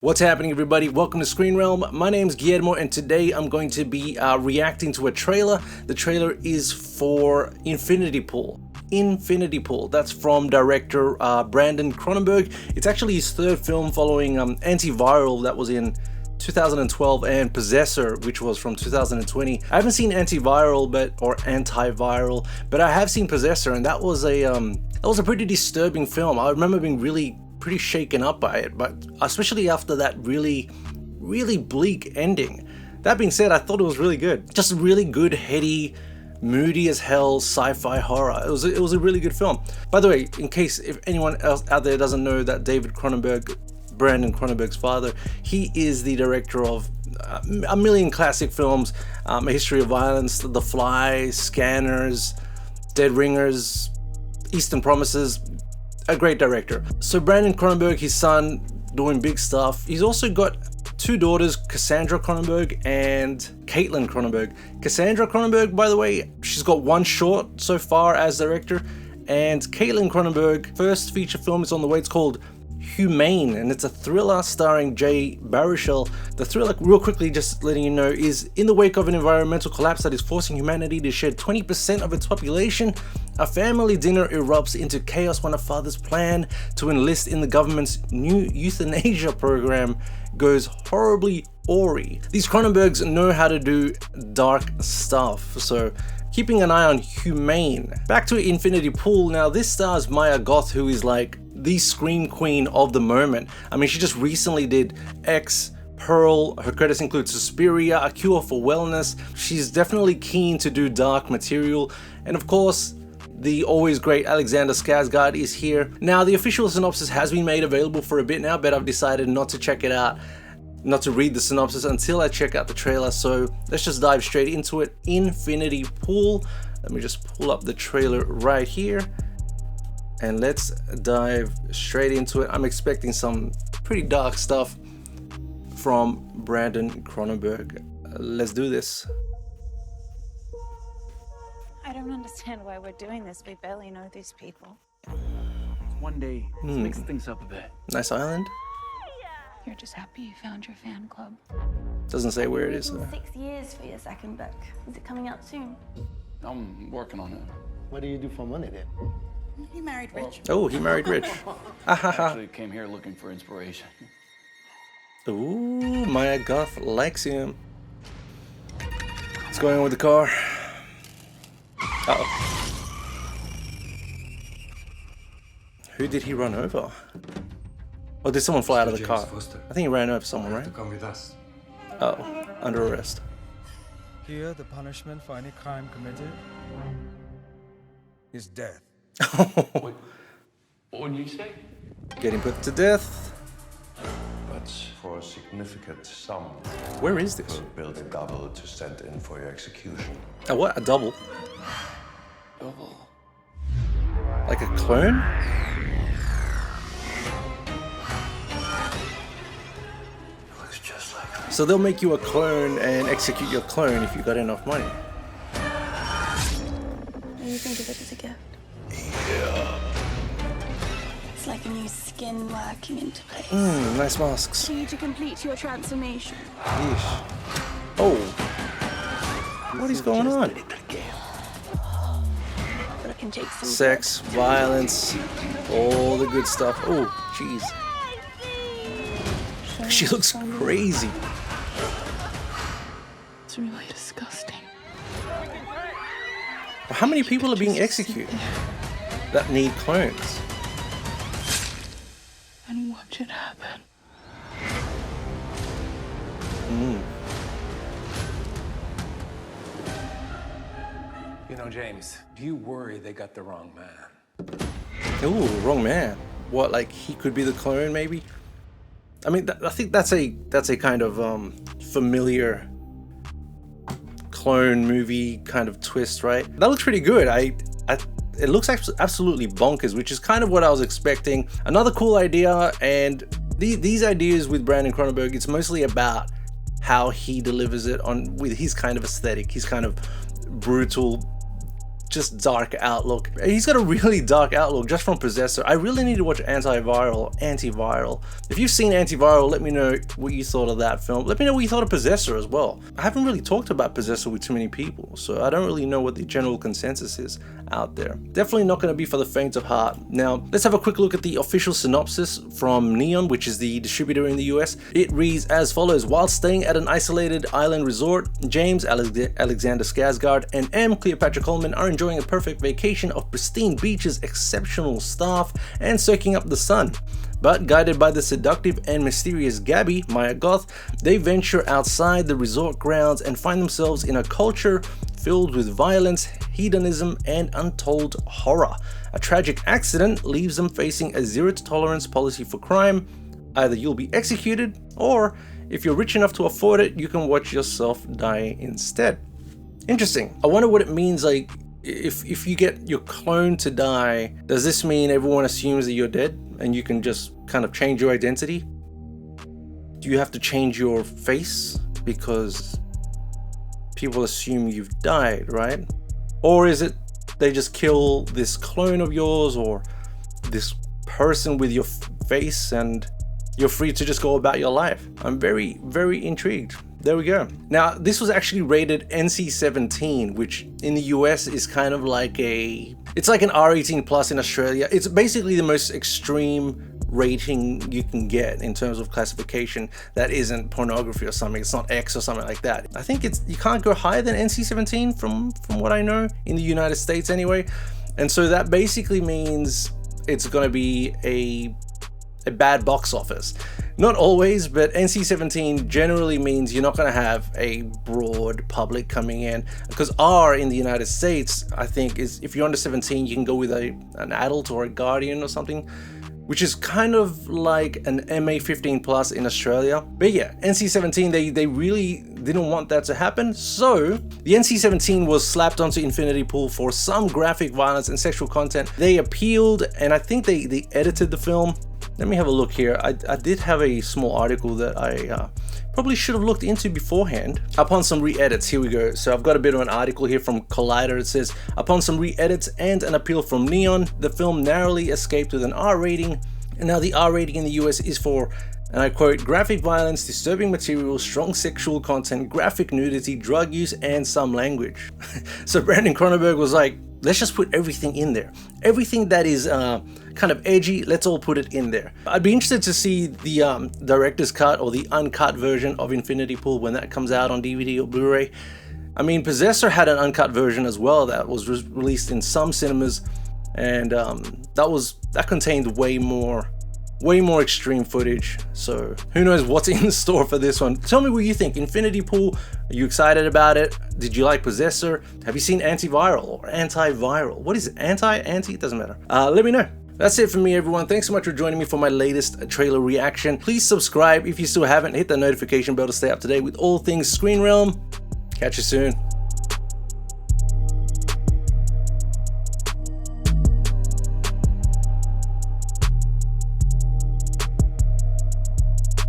What's happening, everybody? Welcome to Screen Realm. My name's Guillermo, and today I'm going to be reacting to a trailer. The trailer is for Infinity Pool. Infinity Pool. That's from director Brandon Cronenberg. It's actually his third film following Antiviral, that was in 2012, and Possessor, which was from 2020. I haven't seen Antiviral, Antiviral, but I have seen Possessor, and that was a pretty disturbing film. I remember being pretty shaken up by it, but especially after that really bleak ending. That being said, I thought it was really good. Just a really good, heady, moody as hell sci-fi horror. It was a really good film. By the way, in case if anyone else out there doesn't know that David Cronenberg, Brandon Cronenberg's father, he is the director of a million classic films, A History of Violence, The Fly, Scanners, Dead Ringers, Eastern Promises. A great director. So Brandon Cronenberg, his son, doing big stuff. He's also got two daughters, Cassandra Cronenberg and Caitlin Cronenberg. Cassandra Cronenberg, by the way, she's got one short so far as director, and Caitlin Cronenberg, first feature film is on the way. It's called Humane, and it's a thriller starring Jay Baruchel. The thriller, real quickly, just letting you know, is in the wake of an environmental collapse that is forcing humanity to shed 20% of its population. A family dinner erupts into chaos when a father's plan to enlist in the government's new euthanasia program goes horribly awry. These Cronenbergs know how to do dark stuff, so keeping an eye on Humane. Back to Infinity Pool. Now this stars Maya Goth, who is like the scream queen of the moment. I mean, she just recently did X, Pearl. Her credits include Suspiria, A Cure for Wellness. She's definitely keen to do dark material, and of course the always great Alexander Skarsgard is here. Now the official synopsis has been made available for a bit now, but I've decided not to check it out, not to read the synopsis until I check out the trailer. So let's just dive straight into it. Infinity Pool. Let me just pull up the trailer right here and let's dive straight into it. I'm expecting some pretty dark stuff from Brandon Cronenberg. Let's do this. I don't understand why we're doing this. We barely know these people. One day, let's mix things up a bit. Nice island. You're just happy you found your fan club. Doesn't say where it is though. 6 years for your second book. Is it coming out soon? I'm working on it. What do you do for money then? He married rich. Oh, he married rich. I actually came here looking for inspiration. Ooh, Maya Goth likes him. What's going on with the car? Uh-oh. Who did he run over? Oh, did someone fly out of the car? I think he ran over someone, right? Come with us. Oh, under arrest. Here, the punishment for any crime committed is death. What did you say? Getting put to death. But for a significant sum, Where is this? we'll build a double to send in for your execution. A what? A double? Double. Like a clone? Looks just like her. So they'll make you a clone and execute your clone if you got enough money. What do you think of it as a gift? Yeah. It's like a new skin working into place. Nice masks. For you to complete your transformation. Yeesh. Oh. What is going on? But it can take some Sex, violence, all the good stuff. Oh, jeez. She looks crazy. It's really disgusting. How many people are being executed that need clones? And watch it happen. You know, James, do you worry they got the wrong man? Ooh, wrong man. What, like he could be the clone, maybe? I mean, I think that's a kind of familiar clone movie kind of twist, right? That looks pretty good. It looks absolutely bonkers, which is kind of what I was expecting. Another cool idea, and these ideas with Brandon Cronenberg, it's mostly about how he delivers it with his kind of aesthetic, his kind of brutal, just dark outlook. He's got a really dark outlook just from Possessor. I really need to watch Antiviral. If you've seen Antiviral, let me know what you thought of that film. Let me know what you thought of Possessor as well. I haven't really talked about Possessor with too many people, so I don't really know what the general consensus is out there. Definitely not going to be for the faint of heart. Now, let's have a quick look at the official synopsis from Neon, which is the distributor in the US. It reads as follows: while staying at an isolated island resort, James, Alexander Skarsgard, and M, Cleopatra Coleman are enjoying a perfect vacation of pristine beaches, exceptional staff, and soaking up the sun. But guided by the seductive and mysterious Gabby, Maya Goth, they venture outside the resort grounds and find themselves in a culture filled with violence, hedonism, and untold horror. A tragic accident leaves them facing a zero-tolerance policy for crime. Either you'll be executed, or if you're rich enough to afford it, you can watch yourself die instead. Interesting. I wonder what it means, like, if you get your clone to die, does this mean everyone assumes that you're dead and you can just kind of change your identity? Do you have to change your face because people assume you've died, right? Or is it they just kill this clone of yours or this person with your face and you're free to just go about your life? I'm very, very intrigued. There we go. Now, this was actually rated NC-17, which in the US is kind of like it's like an R18 plus in Australia. It's basically the most extreme rating you can get in terms of classification that isn't pornography or something. It's not X or something like that. I think you can't go higher than NC-17 from what I know, in the United States anyway. And so that basically means it's going to be a bad box office. Not always, but NC-17 generally means you're not going to have a broad public coming in, because R in the United States, I think, is if you're under 17, you can go with an adult or a guardian or something, which is kind of like an MA15 plus in Australia. But yeah, NC-17, they really didn't want that to happen. So the NC-17 was slapped onto Infinity Pool for some graphic violence and sexual content. They appealed, and I think they edited the film. Let me have a look here. I did have a small article that I probably should have looked into beforehand. Upon some re-edits, here we go. So I've got a bit of an article here from Collider. It says, upon some re-edits and an appeal from Neon, the film narrowly escaped with an R rating. And now the R rating in the US is for, and I quote, graphic violence, disturbing material, strong sexual content, graphic nudity, drug use, and some language. So Brandon Cronenberg was like, let's just put everything in there. Everything that is kind of edgy, let's all put it in there. I'd be interested to see the director's cut or the uncut version of Infinity Pool when that comes out on DVD or Blu-ray. I mean, Possessor had an uncut version as well that was released in some cinemas, and that contained way more extreme footage. So who knows what's in store for this one. Tell me what you think. Infinity Pool, are you excited about it? Did you like Possessor? Have you seen Antiviral or Antiviral? What is it? Anti? It doesn't matter. Let me know. That's it for me, everyone. Thanks so much for joining me for my latest trailer reaction. Please subscribe if you still haven't. Hit the notification bell to stay up to date with all things Screen Realm. Catch you soon.